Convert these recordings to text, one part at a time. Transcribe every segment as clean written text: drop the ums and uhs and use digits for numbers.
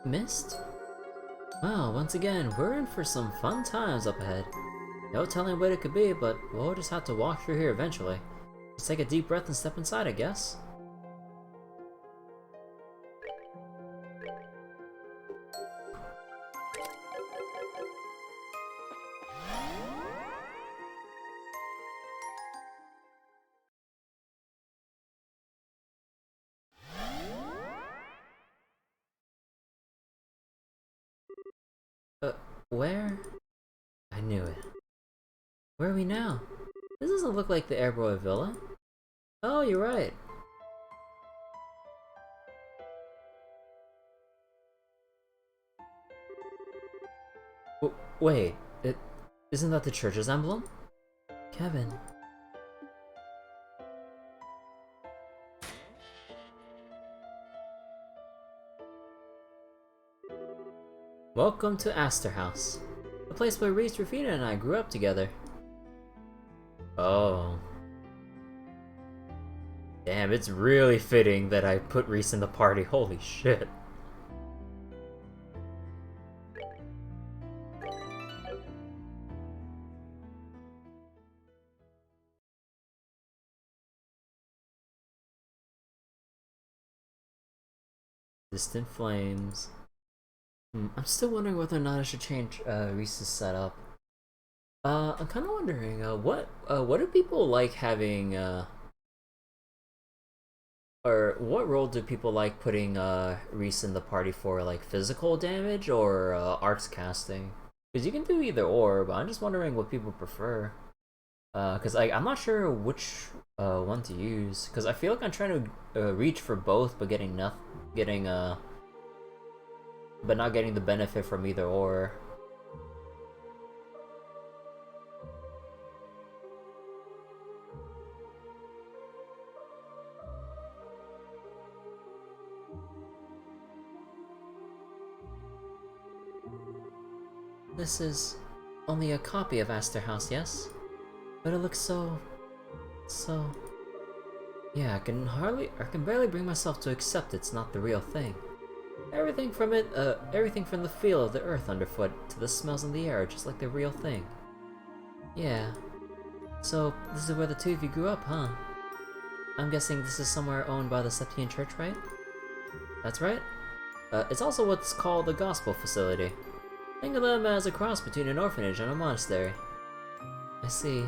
Missed? Well, once again, we're in for some fun times up ahead. No telling what it could be, but we'll just have to walk through here eventually. Just take a deep breath and step inside, I guess. Uh, where? I knew it. Where are we now? This doesn't look like the Airboy Villa. Oh, you're right. Wait, isn't that the church's emblem? Kevin. Welcome to Astor House, the place where Reese, Rafina, and I grew up together. Oh. Damn, it's really fitting that I put Reese in the party, holy shit. Distant flames. I'm still wondering whether or not I should change Reese's setup. I'm kind of wondering, what do people like having, or what role do people like putting Reese in the party for, like physical damage or arts casting? Because you can do either or, but I'm just wondering what people prefer. Because I'm not sure which one to use. Because I feel like I'm trying to reach for both, but but not getting the benefit from either or. This is only a copy of Astor House, yes? But it looks so... Yeah, I can barely bring myself to accept it's not the real thing. Everything from the feel of the earth underfoot to the smells in the air are just like the real thing. Yeah. So, this is where the two of you grew up, huh? I'm guessing this is somewhere owned by the Septian Church, right? That's right. It's also what's called the Gospel Facility. Think of them as a cross between an orphanage and a monastery. I see.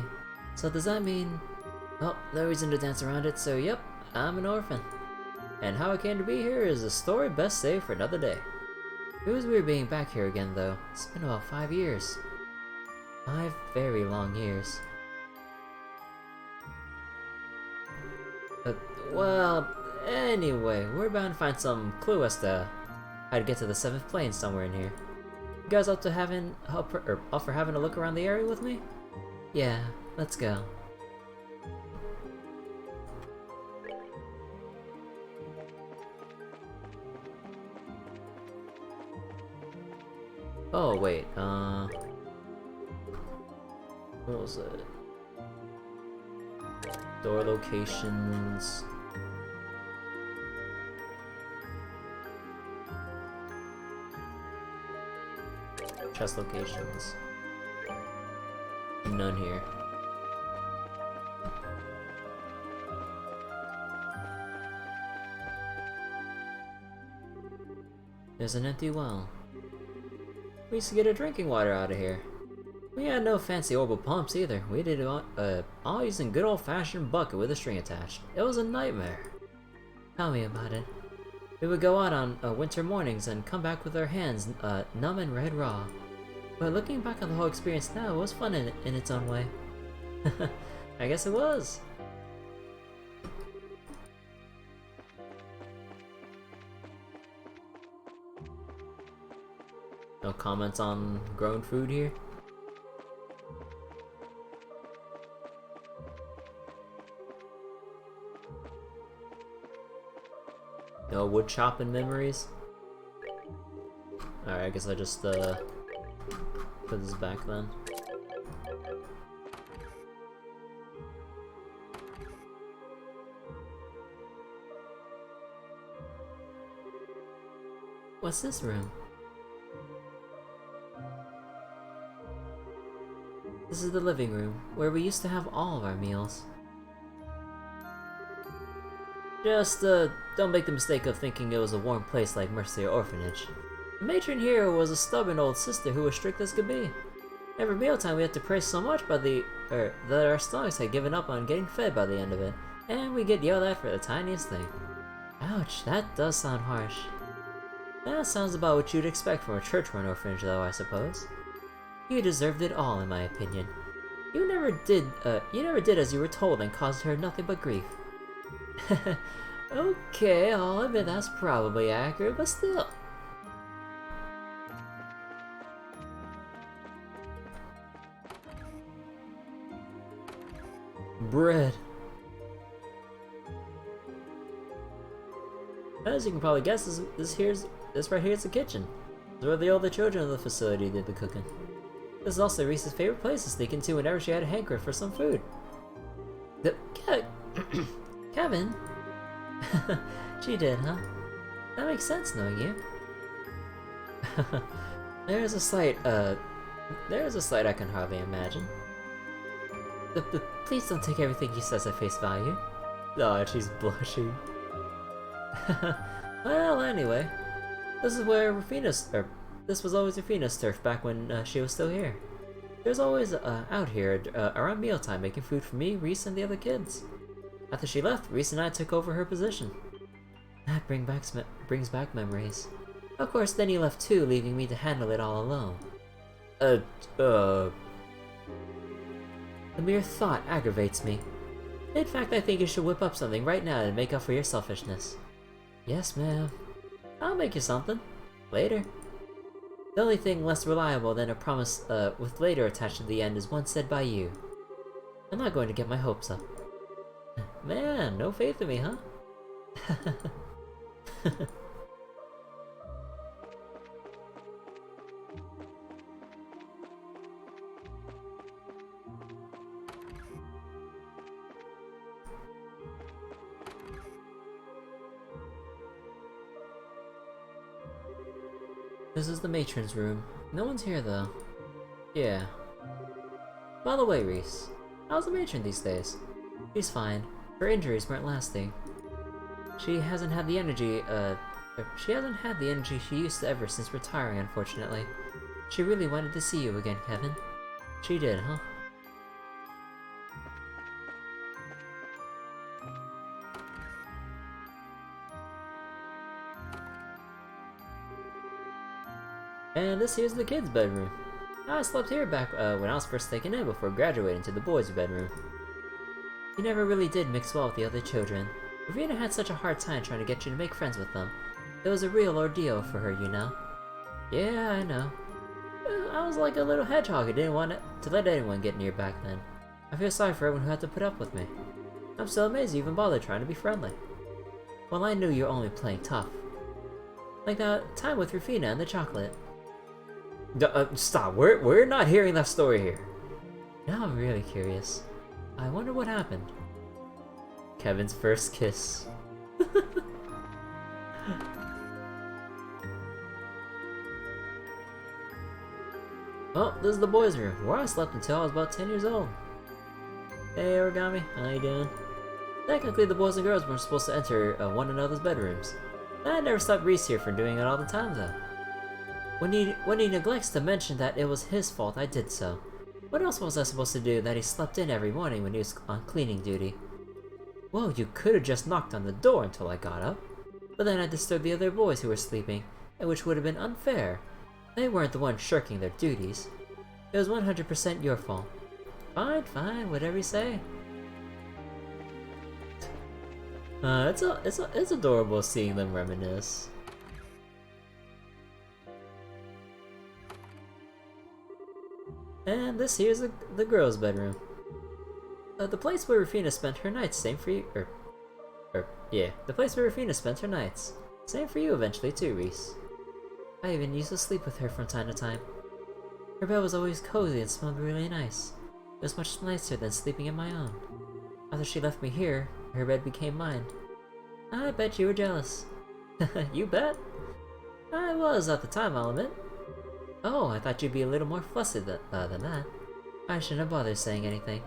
So does that mean... Well, no reason to dance around it, so yep, I'm an orphan. And how I came to be here is a story best saved for another day. It was weird being back here again, though. It's been about 5 years. 5 very long years. But, well, anyway, we're bound to find some clue as to how to get to the 7th plane somewhere in here. You guys up for having a look around the area with me? Yeah, let's go. Oh wait, what was it? Door locations. Chest locations. None here. There's an empty well. We used to get our drinking water out of here. We had no fancy orbital pumps either. We did it all using good old-fashioned bucket with a string attached. It was a nightmare. Tell me about it. We would go out on winter mornings and come back with our hands numb and red raw. But looking back on the whole experience now, it was fun in its own way. I guess it was. No comments on grown food here? No wood chopping memories? Alright, I guess I just put this back then. What's this room? This is the living room, where we used to have all of our meals. Just, don't make the mistake of thinking it was a warm place like Mercia Orphanage. The matron here was a stubborn old sister who was strict as could be. Every mealtime we had to pray so much that our stomachs had given up on getting fed by the end of it, and we get yelled at for the tiniest thing. Ouch, that does sound harsh. That sounds about what you'd expect from a church-run orphanage though, I suppose. You deserved it all, in my opinion. You never did as you were told and caused her nothing but grief. Okay, I'll admit that's probably accurate, but still. Bread. As you can probably guess, this right here is the kitchen. This is where the older children of the facility did the cooking. This is also Reese's favorite place to sneak into whenever she had a hankering for some food. Kevin? She did, huh? That makes sense knowing you. There's a sight I can hardly imagine. Please don't take everything he says at face value. Oh, she's blushing. Well, anyway, this is where this was always Rufina's turf back when she was still here. She was always out here around mealtime making food for me, Reese, and the other kids. After she left, Reese and I took over her position. That brings back memories. Of course, then you left too, leaving me to handle it all alone. The mere thought aggravates me. In fact, I think you should whip up something right now to make up for your selfishness. Yes, ma'am. I'll make you something. Later. The only thing less reliable than a promise with later attached to the end is one said by you. I'm not going to get my hopes up. Man, no faith in me, huh? This is the matron's room. No one's here though. Yeah. By the way, Reese, how's the matron these days? She's fine. Her injuries weren't lasting. She hasn't had the energy she used to ever since retiring, unfortunately. She really wanted to see you again, Kevin. She did, huh? And this here's the kids' bedroom. I slept here back when I was first taken in before graduating to the boys' bedroom. You never really did mix well with the other children. Rufina had such a hard time trying to get you to make friends with them. It was a real ordeal for her, you know. Yeah, I know. I was like a little hedgehog who didn't want to let anyone get near back then. I feel sorry for everyone who had to put up with me. I'm still amazed you even bothered trying to be friendly. Well, I knew you were only playing tough. Like that time with Rufina and the chocolate. Stop, we're not hearing that story here. Now I'm really curious. I wonder what happened. Kevin's first kiss. Oh, this is the boys' room, where I slept until I was about 10 years old. Hey Origami, how you doing? Technically the boys and girls weren't supposed to enter one another's bedrooms. I never stopped Reese here from doing it all the time though. When he neglects to mention that it was his fault, I did so. What else was I supposed to do that he slept in every morning when he was on cleaning duty? Well, you could have just knocked on the door until I got up. But then I disturbed the other boys who were sleeping, which would have been unfair. They weren't the ones shirking their duties. It was 100% your fault. Fine, fine, whatever you say. It's adorable seeing them reminisce. And this here's the girls' bedroom. The place where Rufina spent her nights, same for you, the place where Rufina spent her nights. Same for you eventually too, Reese. I even used to sleep with her from time to time. Her bed was always cozy and smelled really nice. It was much nicer than sleeping in my own. After she left me here, her bed became mine. I bet you were jealous. You bet. I was at the time, I'll admit. Oh, I thought you'd be a little more flustered than that. I shouldn't have bothered saying anything.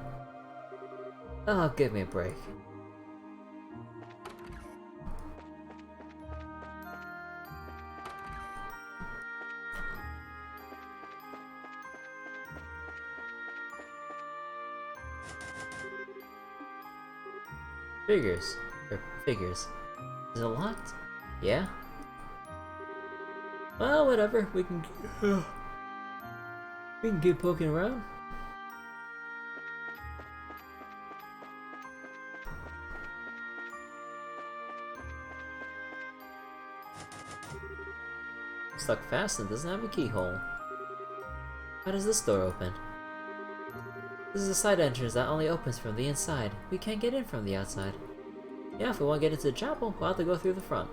Oh, give me a break. Figures. Is it locked? Yeah? Well, whatever, we can keep poking around. Stuck fast and doesn't have a keyhole. How does this door open? This is a side entrance that only opens from the inside. We can't get in from the outside. Yeah, if we want to get into the chapel, we'll have to go through the front.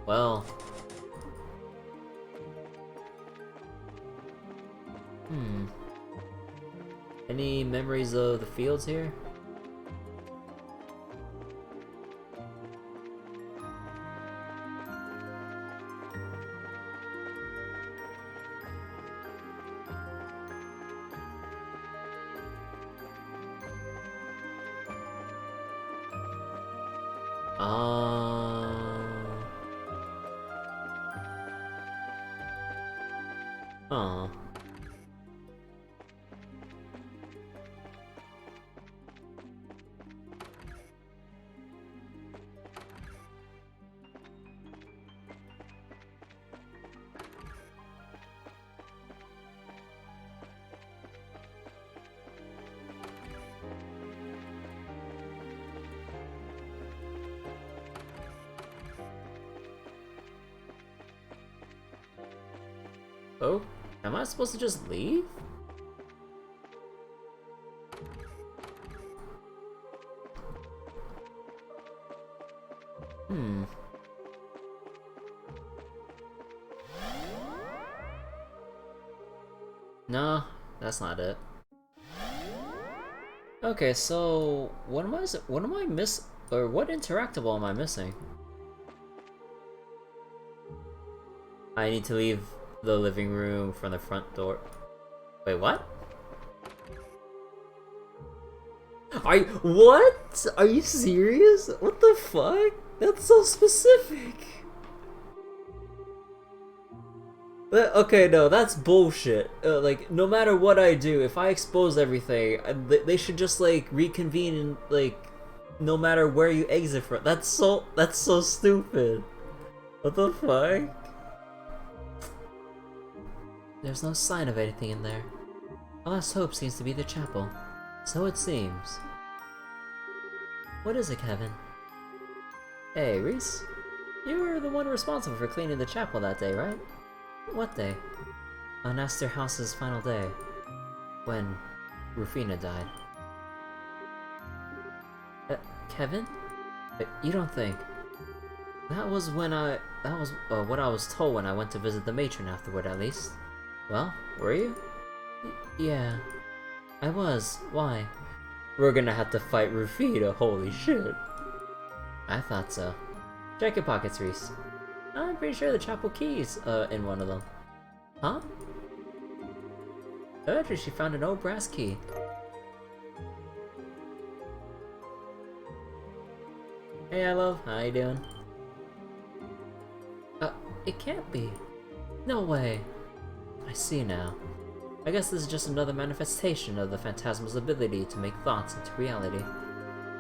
Well... Any memories of the fields here? Aw. Oh, am I supposed to just leave? No, that's not it. Okay, so what am I what interactable am I missing? I need to leave the living room from the front door. Wait, what? What? Are you serious? What the fuck? That's so specific. Okay, no, that's bullshit. Like, no matter what I do, if I expose everything, they should just, like, reconvene and, like, no matter where you exit from. That's so stupid. What the fuck? There's no sign of anything in there. Our last hope seems to be the chapel. So it seems. What is it, Kevin? Hey, Reese? You were the one responsible for cleaning the chapel that day, right? What day? On Esther House's final day. When Rufina died. Kevin? You don't think... That was what I was told when I went to visit the matron afterward, at least. Well, were you? Yeah. I was. Why? We're gonna have to fight Rufina, holy shit. I thought so. Check your pockets, Reese. I'm pretty sure the chapel key's in one of them. Huh? Actually, she found an old brass key. Hey, hello. How you doing? It can't be. No way. I see now. I guess this is just another manifestation of the Phantasmal's ability to make thoughts into reality.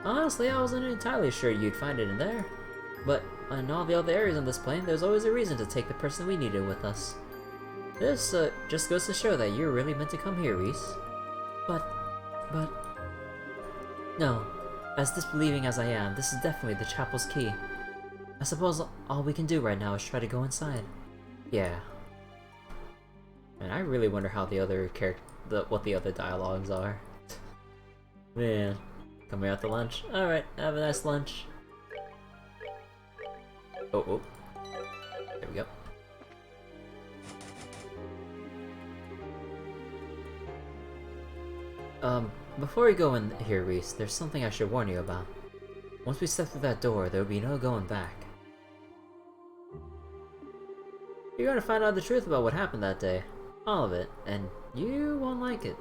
Honestly, I wasn't entirely sure you'd find it in there. But in all the other areas on this plane, there's always a reason to take the person we needed with us. This just goes to show that you're really meant to come here, Reese. But... No. As disbelieving as I am, this is definitely the chapel's key. I suppose all we can do right now is try to go inside. Yeah. Man, I really wonder how the other what the other dialogues are. Man, coming out to lunch. Alright, have a nice lunch. Oh. There we go. Before we go in here, Reese, there's something I should warn you about. Once we step through that door, there will be no going back. You're gonna find out the truth about what happened that day. All of it, and you won't like it.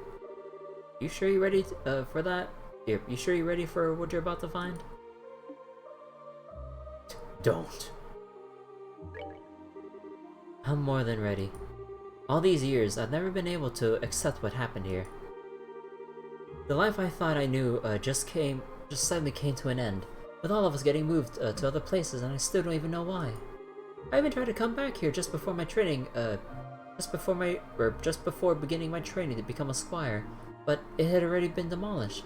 You sure you're ready for that? You sure you're ready for what you're about to find? Don't. I'm more than ready. All these years, I've never been able to accept what happened here. The life I thought I knew just suddenly came to an end, with all of us getting moved to other places, and I still don't even know why. I even tried to come back here just before my training, just before beginning my training to become a squire, but it had already been demolished.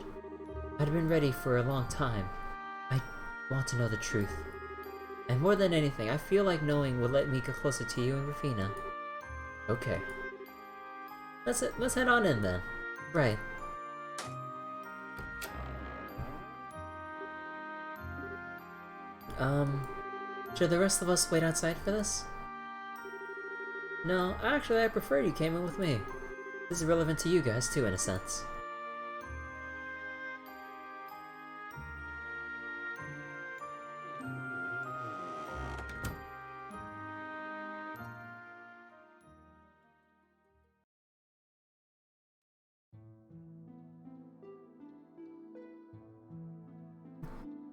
I'd been ready for a long time. I want to know the truth. And more than anything, I feel like knowing will let me get closer to you and Rufina. Okay. Let's head on in then. Right. Should the rest of us wait outside for this? No, actually I prefer you came in with me. This is relevant to you guys too, in a sense.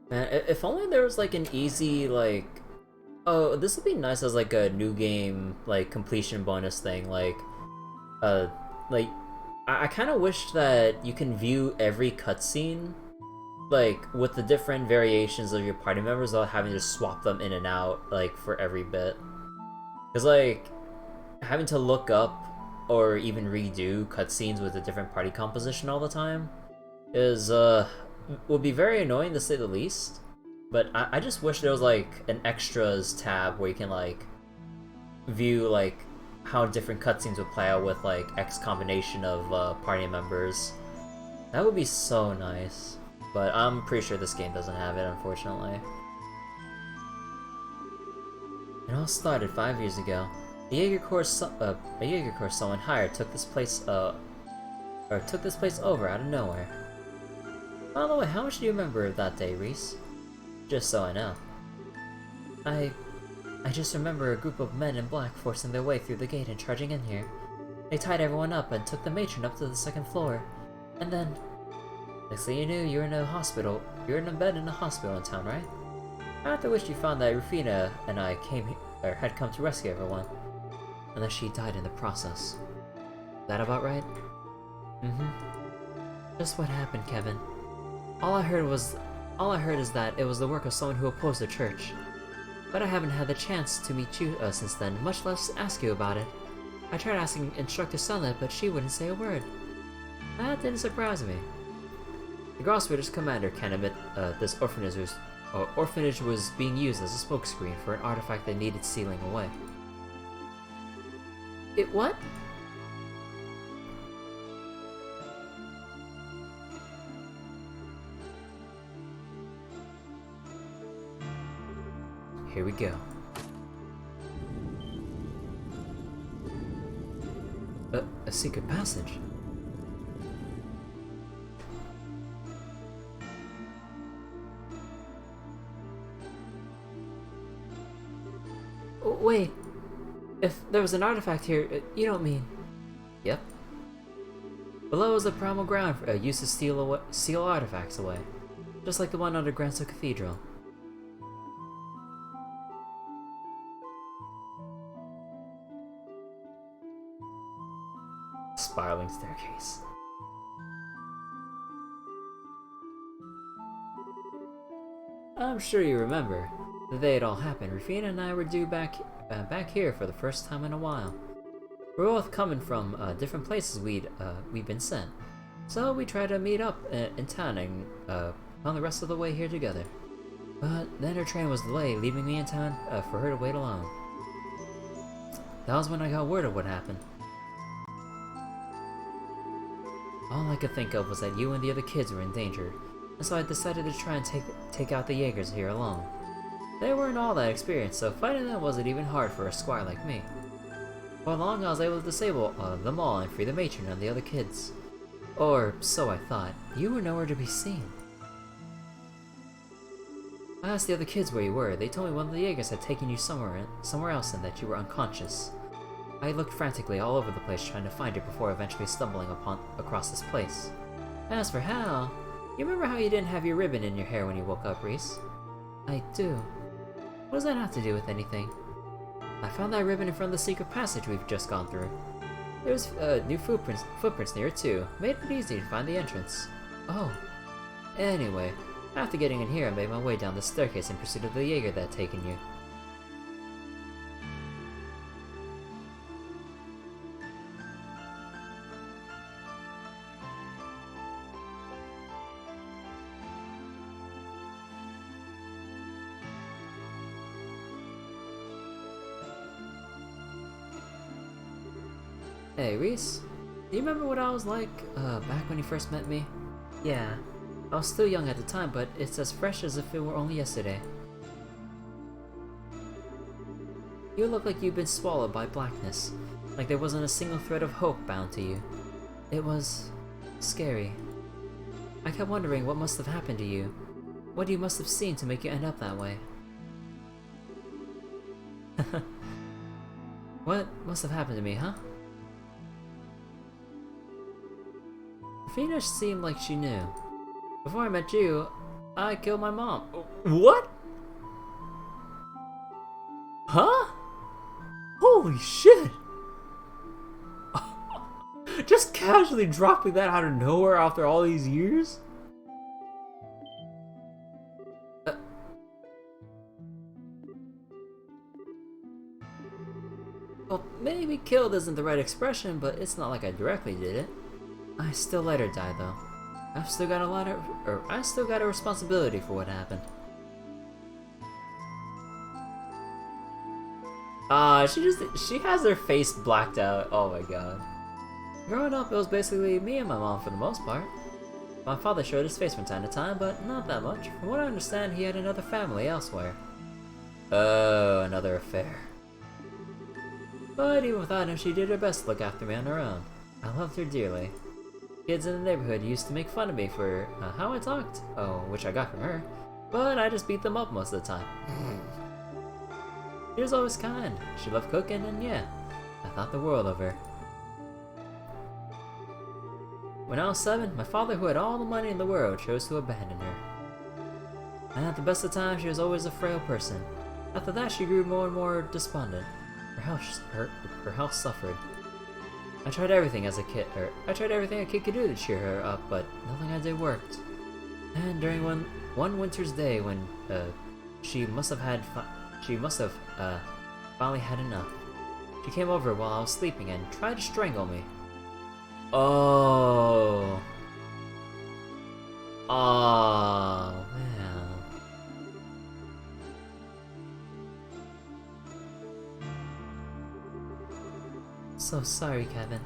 Man, if only there was like an easy like, oh, this would be nice as like a new game like completion bonus thing. Like I kind of wish that you can view every cutscene like with the different variations of your party members without having to swap them in and out like for every bit. Because like having to look up or even redo cutscenes with a different party composition all the time is would be very annoying to say the least. But I just wish there was like an extras tab where you can like view like how different cutscenes would play out with like X combination of party members. That would be so nice. But I'm pretty sure this game doesn't have it, unfortunately. It all started 5 years ago. A Jaeger Corps someone hired took this place over out of nowhere. By the way, how much do you remember of that day, Reese? Just so I know. I just remember a group of men in black forcing their way through the gate and charging in here. They tied everyone up and took the matron up to the second floor. And then, next thing you knew, you were in a hospital. You were in a bed in a hospital in town, right? After which you found that Rufina and I had come to rescue everyone. And that she died in the process. That about right? Mm-hmm. Just what happened, Kevin. All I heard is that it was the work of someone who opposed the church. But I haven't had the chance to meet you since then, much less ask you about it. I tried asking Instructor Sunlit, but she wouldn't say a word. That didn't surprise me. The Grossriders commander can admit this orphanage was being used as a smokescreen for an artifact that needed sealing away. It what? Here we go. A secret passage. Wait, if there was an artifact here, you don't mean... Yep. Below is a primal ground used to seal artifacts away, just like the one under Granso Cathedral. Spiraling staircase. I'm sure you remember. The day it all happened, Rufina and I were due back here for the first time in a while. We're both coming from different places we'd been sent, so we tried to meet up in town and on the rest of the way here together. But then her train was delayed, leaving me in town for her to wait alone. That was when I got word of what happened. All I could think of was that you and the other kids were in danger, and so I decided to try and take out the Jaegers here alone. They weren't all that experienced, so fighting them wasn't even hard for a squire like me. For long, I was able to disable them all and free the matron and the other kids. Or so I thought. You were nowhere to be seen. I asked the other kids where you were. They told me one of the Jaegers had taken you somewhere else and that you were unconscious. I looked frantically all over the place trying to find you before eventually stumbling across this place. As for Hal, you remember how you didn't have your ribbon in your hair when you woke up, Reese? I do. What does that have to do with anything? I found that ribbon in front of the secret passage we've just gone through. There's new footprints near it too. Made it easy to find the entrance. Oh. Anyway, after getting in here, I made my way down the staircase in pursuit of the Jaeger that had taken you. Hey, Reese, do you remember what I was like, back when you first met me? Yeah, I was still young at the time, but it's as fresh as if it were only yesterday. You look like you've been swallowed by blackness, like there wasn't a single thread of hope bound to you. It was scary. I kept wondering what must have happened to you. What you must have seen to make you end up that way. What must have happened to me, huh? Fina seemed like she knew. Before I met you, I killed my mom. What? Huh? Holy shit! Just casually dropping that out of nowhere after all these years? Well, maybe killed isn't the right expression, but it's not like I directly did it. I still let her die though. I still got a responsibility for what happened. She has her face blacked out. Oh my god. Growing up, it was basically me and my mom for the most part. My father showed his face from time to time, but not that much. From what I understand, he had another family elsewhere. Oh, another affair. But even without him, she did her best to look after me on her own. I loved her dearly. Kids in the neighborhood used to make fun of me for how I talked, which I got from her, but I just beat them up most of the time. She was always kind, she loved cooking, and yeah, I thought the world of her. When I was 7, my father, who had all the money in the world, chose to abandon her. And at the best of times, she was always a frail person. After that, she grew more and more despondent. Her health suffered. I tried everything a kid could do to cheer her up, but nothing I did worked. And during one winter's day when she must have finally had enough, she came over while I was sleeping and tried to strangle me. Oh. Oh, man. So sorry, Kevin.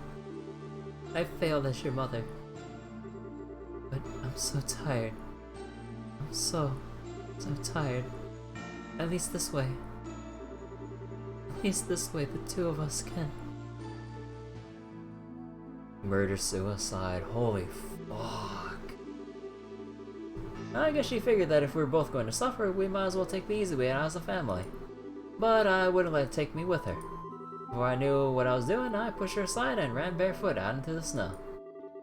I failed as your mother. But I'm so tired. I'm so tired. At least this way. At least this way the two of us can. Murder-suicide, holy fuck. I guess she figured that if we were both going to suffer, we might as well take the easy way out as a family. But I wouldn't let it take me with her. Before I knew what I was doing, I pushed her aside and ran barefoot out into the snow.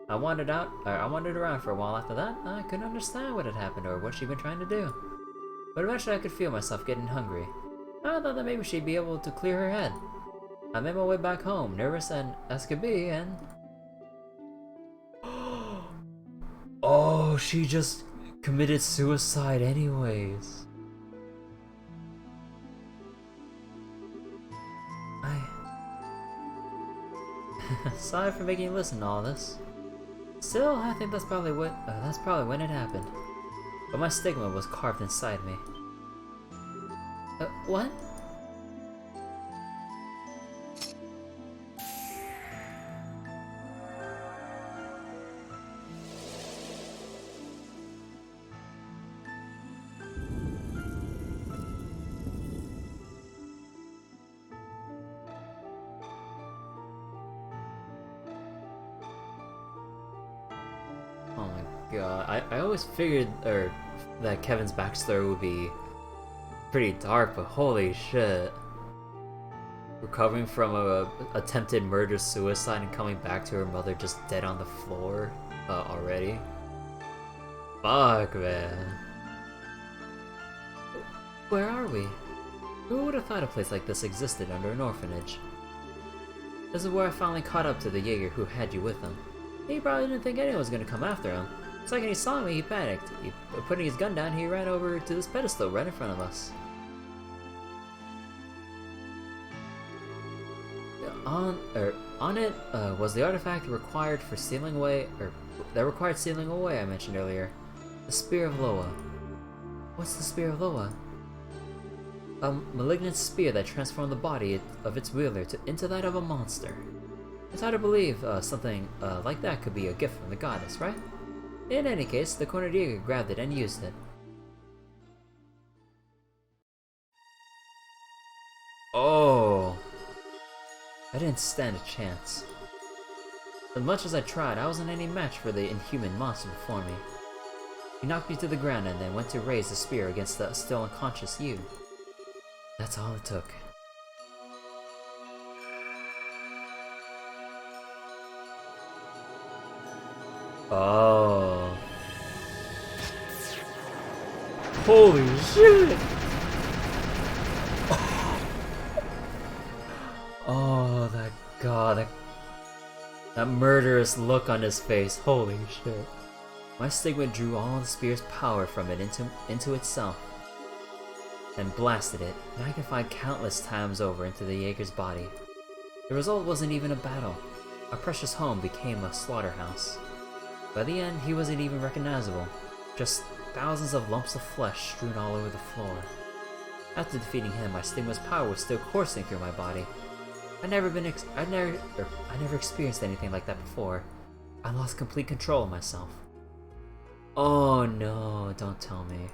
I wandered around for a while after that. I couldn't understand what had happened or what she'd been trying to do. But eventually I could feel myself getting hungry. I thought that maybe she'd be able to clear her head. I made my way back home, nervous as could be, and... Oh, she just committed suicide anyways. Sorry for making you listen to all this. Still, I think that's probably when it happened. But my stigma was carved inside me. What? Oh my god, I always figured that Kevin's backstory would be Pretty dark, but holy shit. Recovering from a attempted murder-suicide and coming back to her mother just dead on the floor already. Fuck, man. Where are we? Who would have thought a place like this existed under an orphanage? This is where I finally caught up to the Jaeger who had you with him. He probably didn't think anyone was gonna come after him. The second he saw me, he panicked. Putting his gun down, he ran over to this pedestal right in front of us. On it was the artifact required for sealing away, I mentioned earlier. The Spear of Loa. What's the Spear of Loa? A malignant spear that transformed the body of its wielder into that of a monster. It's hard to believe something like that could be a gift from the goddess, right? In any case, the Cornered Jaeger grabbed it and used it. Oh! I didn't stand a chance. As much as I tried, I wasn't any match for the inhuman monster before me. He knocked me to the ground and then went to raise the spear against the still unconscious you. That's all it took. Oh. Holy shit! Oh, that murderous look on his face. Holy shit. My stigma drew all the spear's power from it into itself, and blasted it, magnified countless times over into the Jaeger's body. The result wasn't even a battle. Our precious home became a slaughterhouse. By the end, he wasn't even recognizable, just thousands of lumps of flesh strewn all over the floor. After defeating him, my stigma's power was still coursing through my body. I'd never experienced anything like that before. I lost complete control of myself. Oh no, don't tell me.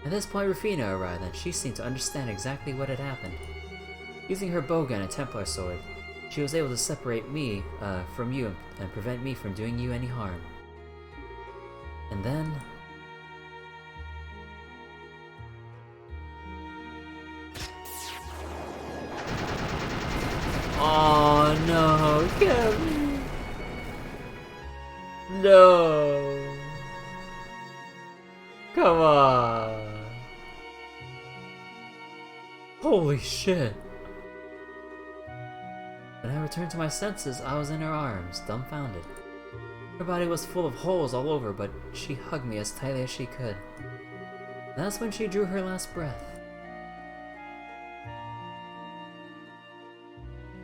At this point, Rufina arrived, and she seemed to understand exactly what had happened. Using her bowgun and Templar sword, she was able to separate me from you and prevent me from doing you any harm. And then... oh no, Kevin! No! Come on! Holy shit! When I returned to my senses, I was in her arms, dumbfounded. Her body was full of holes all over, but she hugged me as tightly as she could. That's when she drew her last breath.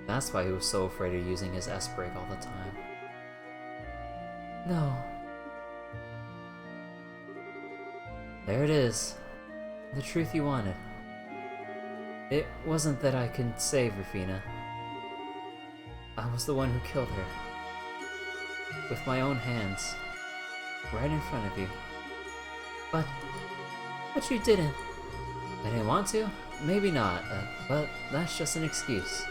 That's why he was so afraid of using his S-Break all the time. No. There it is. The truth you wanted. It wasn't that I could save Rufina. I was the one who killed her. With my own hands. Right in front of you. But you didn't. I didn't want to? Maybe not, but that's just an excuse.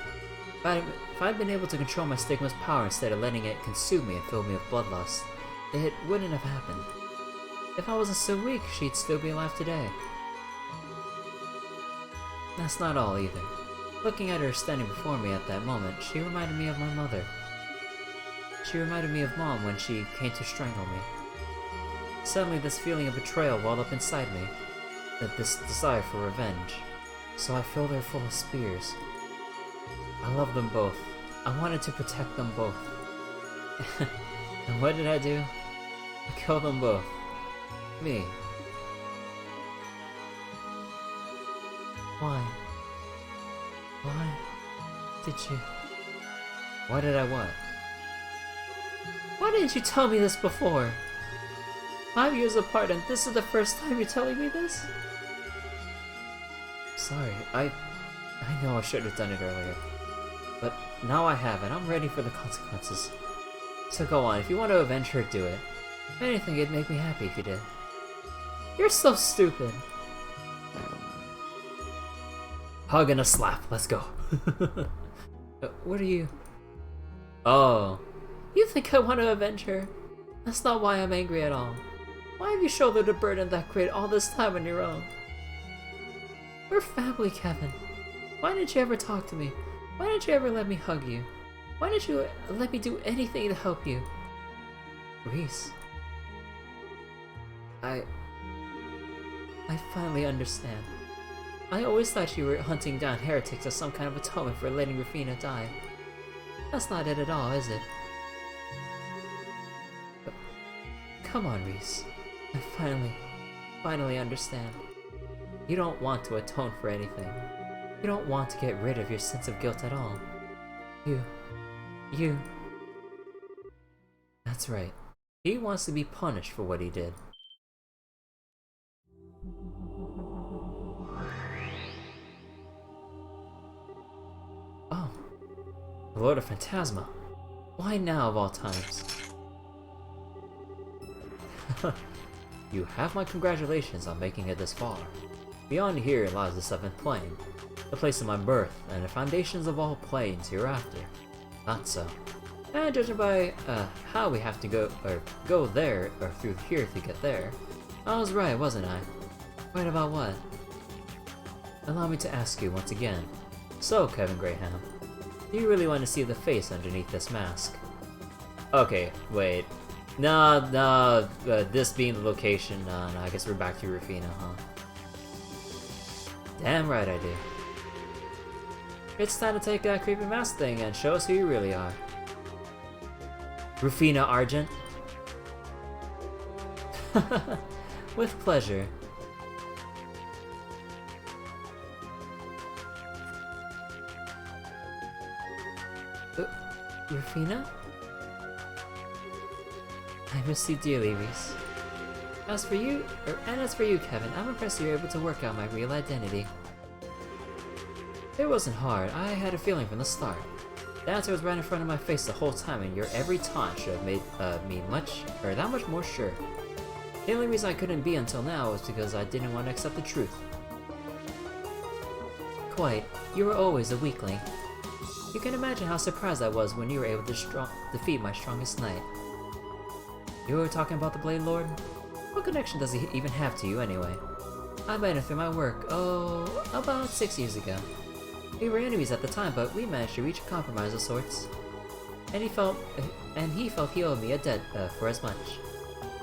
If I'd been able to control my stigma's power instead of letting it consume me and fill me with bloodlust, it wouldn't have happened. If I wasn't so weak, she'd still be alive today. That's not all either. Looking at her standing before me at that moment, she reminded me of my mother. She reminded me of Mom when she came to strangle me. Suddenly this feeling of betrayal welled up inside me, this desire for revenge. So I filled her full of spears. I loved them both. I wanted to protect them both. And what did I do? I killed them both. Me. Why? Why did you? Why did I what? Why didn't you tell me this before? 5 years apart and this is the first time you're telling me this? Sorry, I know I should have done it earlier. But now I have and I'm ready for the consequences. So go on, if you want to avenge her, do it. If anything, it'd make me happy if you did. You're so stupid. Hug and a slap, let's go. What are you? Oh. You think I want to avenge her? That's not why I'm angry at all. Why have you shouldered a burden that great all this time on your own? We're family, Kevin. Why didn't you ever talk to me? Why didn't you ever let me hug you? Why didn't you let me do anything to help you? Reese. I finally understand. I always thought you were hunting down heretics as some kind of atonement for letting Rufina die. That's not it at all, is it? But come on, Reese. I finally understand. You don't want to atone for anything. You don't want to get rid of your sense of guilt at all. You... That's right. He wants to be punished for what he did. Oh. The Lord of Phantasma. Why now of all times? You have my congratulations on making it this far. Beyond here lies the seventh plane, the place of my birth, and the foundations of all planes hereafter. Not so. And judging by how we have to go there, or through here to get there, I was right, wasn't I? Right about what? Allow me to ask you once again. So, Kevin Graham, do you really want to see the face underneath this mask? Okay, wait. No, this being the location, no, I guess we're back to Rufina, huh? Damn right I do. It's time to take that creepy mask thing and show us who you really are. Rufina Argent? With pleasure. Rufina? I miss you dearly, Reese. As for you, Kevin, I'm impressed you were able to work out my real identity. It wasn't hard. I had a feeling from the start. The answer was right in front of my face the whole time, and your every taunt should have made me that much more sure. The only reason I couldn't be until now was because I didn't want to accept the truth. Quite. You were always a weakling. You can imagine how surprised I was when you were able to defeat my strongest knight. You were talking about the Blade Lord? What connection does he even have to you anyway? I met him through my work, about 6 years ago. We were enemies at the time, but we managed to reach a compromise of sorts. And he felt he owed me a debt for as much.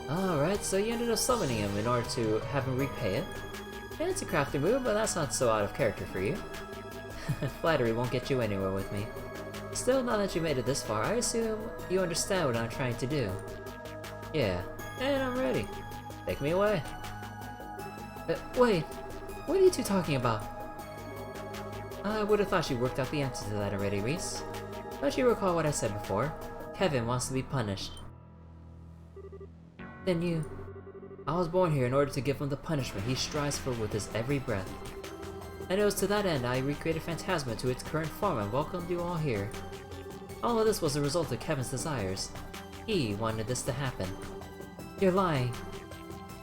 Alright, so you ended up summoning him in order to have him repay it. And it's a crafty move, but that's not so out of character for you. Flattery won't get you anywhere with me. Still, now that you made it this far, I assume you understand what I'm trying to do. Yeah, and I'm ready. Take me away. Wait, what are you two talking about? I would have thought you worked out the answer to that already, Reese. Don't you recall what I said before? Kevin wants to be punished. Then you... I was born here in order to give him the punishment he strives for with his every breath. And it was to that end I recreated Phantasma to its current form and welcomed you all here. All of this was a result of Kevin's desires. He wanted this to happen. You're lying.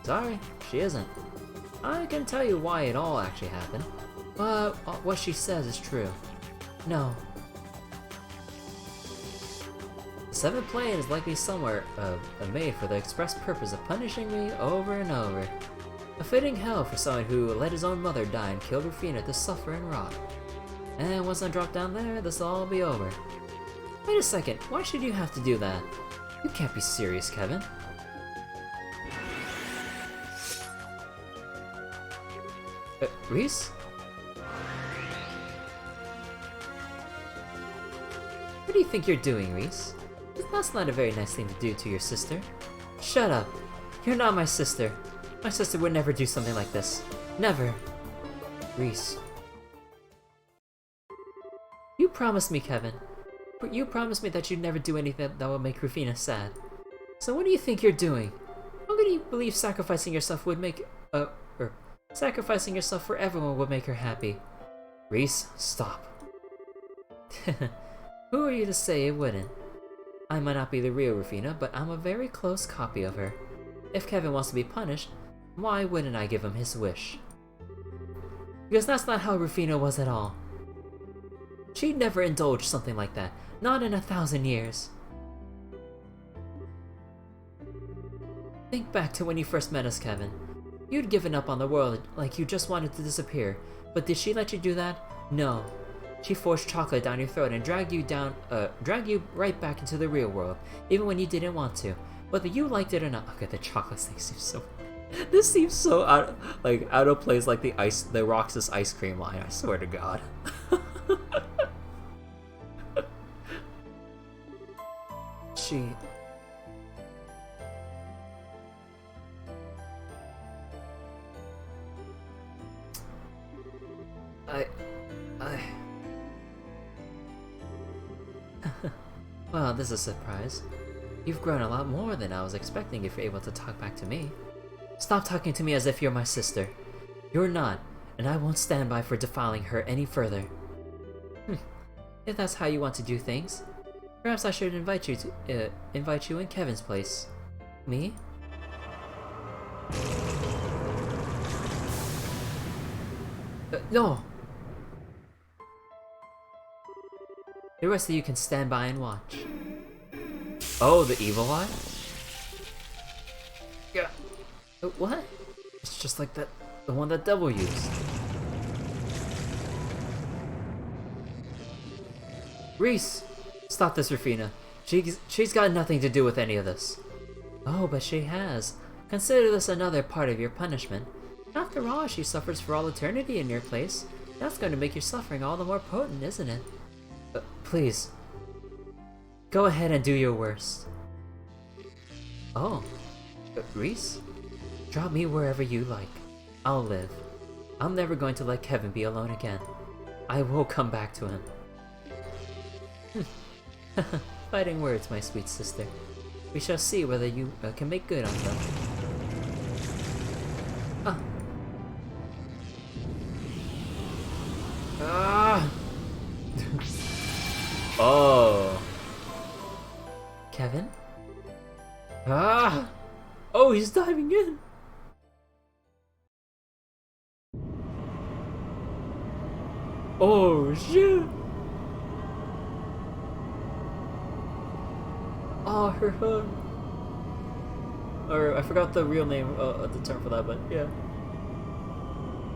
Sorry, she isn't. I can tell you why it all actually happened, but what she says is true. No. The seventh plane is likely somewhere made for the express purpose of punishing me over and over. A fitting hell for someone who let his own mother die and killed Rufina to suffer and rot. And once I drop down there, this'll all be over. Wait a second, why should you have to do that? You can't be serious, Kevin. Reese? What do you think you're doing, Reese? That's not a very nice thing to do to your sister. Shut up. You're not my sister. My sister would never do something like this. Never. Reese. You promised me, Kevin. You promised me that you'd never do anything that would make Rufina sad. So what do you think you're doing? How can you believe sacrificing yourself would make... sacrificing yourself for everyone would make her happy? Reese, stop. Who are you to say it wouldn't? I might not be the real Rufina, but I'm a very close copy of her. If Kevin wants to be punished, why wouldn't I give him his wish? Because that's not how Rufina was at all. She'd never indulge something like that, not in 1,000 years. Think back to when you first met us, Kevin. You'd given up on the world, like you just wanted to disappear. But did she let you do that? No. She forced chocolate down your throat and dragged you right back into the real world, even when you didn't want to. Whether you liked it or not. Okay, the chocolate thing seems so... This seems so out of place, like the Roxas ice cream line, I swear to God. She... Well, this is a surprise. You've grown a lot more than I was expecting if you're able to talk back to me. Stop talking to me as if you're my sister. You're not, and I won't stand by for defiling her any further. If that's how you want to do things, perhaps I should invite you in Kevin's place. Me? No! The rest of you can stand by and watch. Oh, the evil eye? Yeah. What? It's just like the one that Devil used. Reese! Stop this, Rufina. She's got nothing to do with any of this. Oh, but she has. Consider this another part of your punishment. After all, she suffers for all eternity in your place. That's going to make your suffering all the more potent, isn't it? Please. Go ahead and do your worst. Oh. Reese? Drop me wherever you like. I'll live. I'm never going to let Kevin be alone again. I will come back to him. Fighting words, my sweet sister. We shall see whether you can make good on them. Ah! Oh. Kevin? Ah! Oh, he's diving in! Oh, shit! Oh, her hug. Or, I forgot the real name, the term for that, but yeah.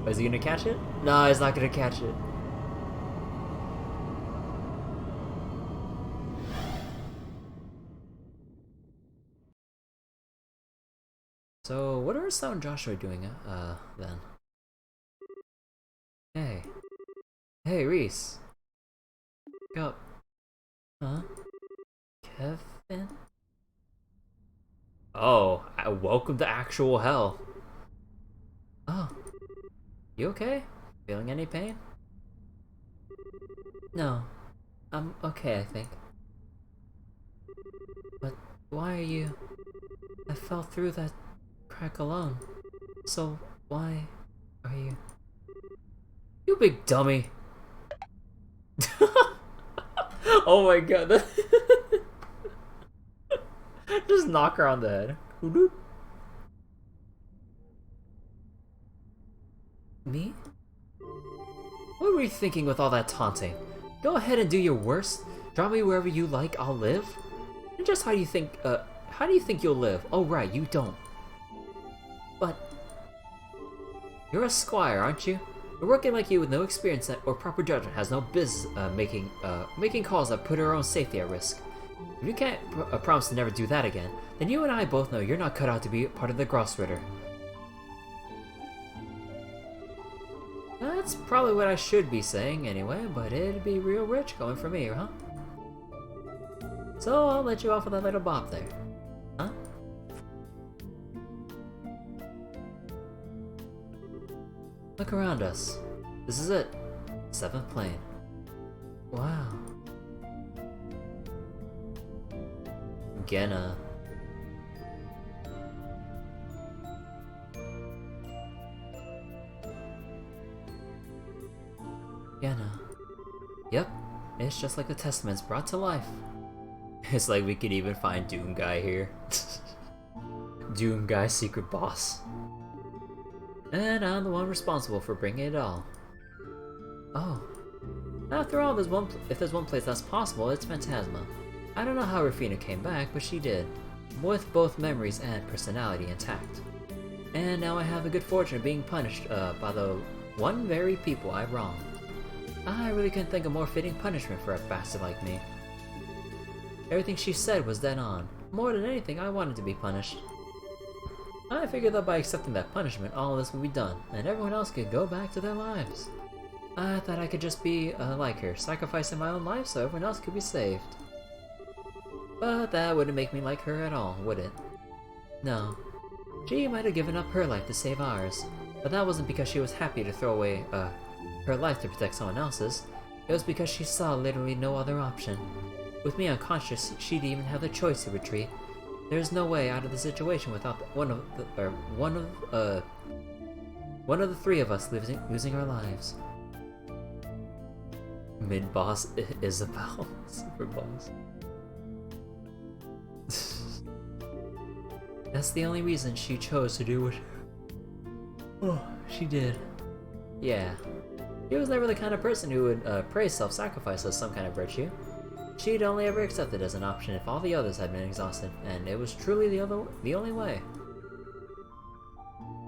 Oh, is he gonna catch it? No, he's not gonna catch it. So, what are Sam and Joshua doing, then? Hey. Hey, Reese. Wake up. Huh? Kevin? Oh, welcome to actual hell. Oh. You okay? Feeling any pain? No. I'm okay, I think. But why are you... I fell through that crack alone. So why are you... You big dummy! Oh my god. Just knock her on the head. Me? What were you thinking with all that taunting? Go ahead and do your worst. Drop me wherever you like, I'll live. And just how do you think you'll live? Oh right, you don't. But you're a squire, aren't you? A rookie like you with no experience or proper judgment has no business making calls that put her own safety at risk. If you can't promise to never do that again, then you and I both know you're not cut out to be part of the Grossritter. That's probably what I should be saying anyway, but it'd be real rich going for me, huh? So I'll let you off with that little bop there. Huh? Look around us. This is it. 7th plane. Wow. Genna. Genna. Yep, it's just like the Testaments brought to life. It's like we could even find Doom Guy here. Doom Guy, secret boss. And I'm the one responsible for bringing it all. Oh. After all, if there's one place that's possible, it's Phantasma. I don't know how Rufina came back, but she did. with both memories and personality intact. And now I have the good fortune of being punished by the one very people I wronged. I really couldn't think of more fitting punishment for a bastard like me. Everything she said was dead on. More than anything, I wanted to be punished. I figured that by accepting that punishment, all of this would be done, and everyone else could go back to their lives. I thought I could just be like her, sacrificing my own life so everyone else could be saved. But that wouldn't make me like her at all, would it? No. She might have given up her life to save ours, but that wasn't because she was happy to throw away, her life to protect someone else's. It was because she saw literally no other option. With me unconscious, she'd even have the choice to retreat. There's no way out of the situation without one of the three of us losing our lives. Mid-boss Isabelle. Super boss. That's the only reason she chose to do what she did. Yeah. She was never the kind of person who would praise self-sacrifice as some kind of virtue. She'd only ever accept it as an option if all the others had been exhausted, and it was truly the only way.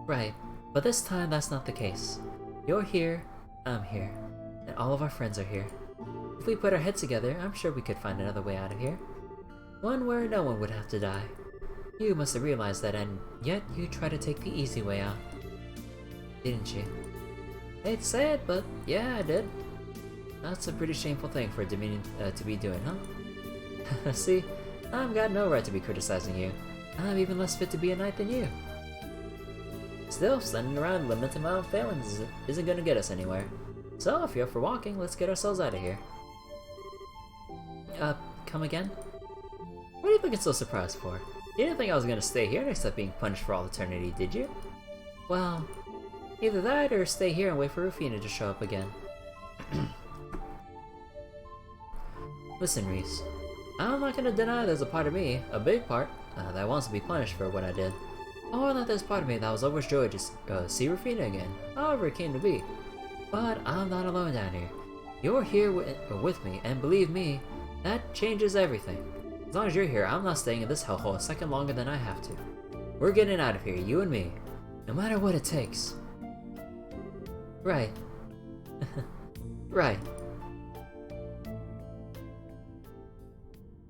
Right, but this time that's not the case. You're here, I'm here, and all of our friends are here. If we put our heads together, I'm sure we could find another way out of here. One where no one would have to die. You must have realized that, and yet you try to take the easy way out. Didn't you? Hate to say it, but yeah, I did. That's a pretty shameful thing for a Dominion to be doing, huh? See, I've got no right to be criticizing you. I'm even less fit to be a knight than you. Still, standing around lamenting my own failings isn't gonna get us anywhere. So, if you're up for walking, let's get ourselves out of here. Come again? What are you looking so surprised for? You didn't think I was gonna stay here and accept being punished for all eternity, did you? Well, either that or stay here and wait for Rufina to show up again. Listen, Reese. I'm not gonna deny there's a part of me, a big part, that wants to be punished for what I did. Or that there's part of me that was overjoyed to see Rufina again, however it came to be. But I'm not alone down here. You're here with me, and believe me, that changes everything. As long as you're here, I'm not staying in this hellhole a second longer than I have to. We're getting out of here, you and me. No matter what it takes. Right. Right.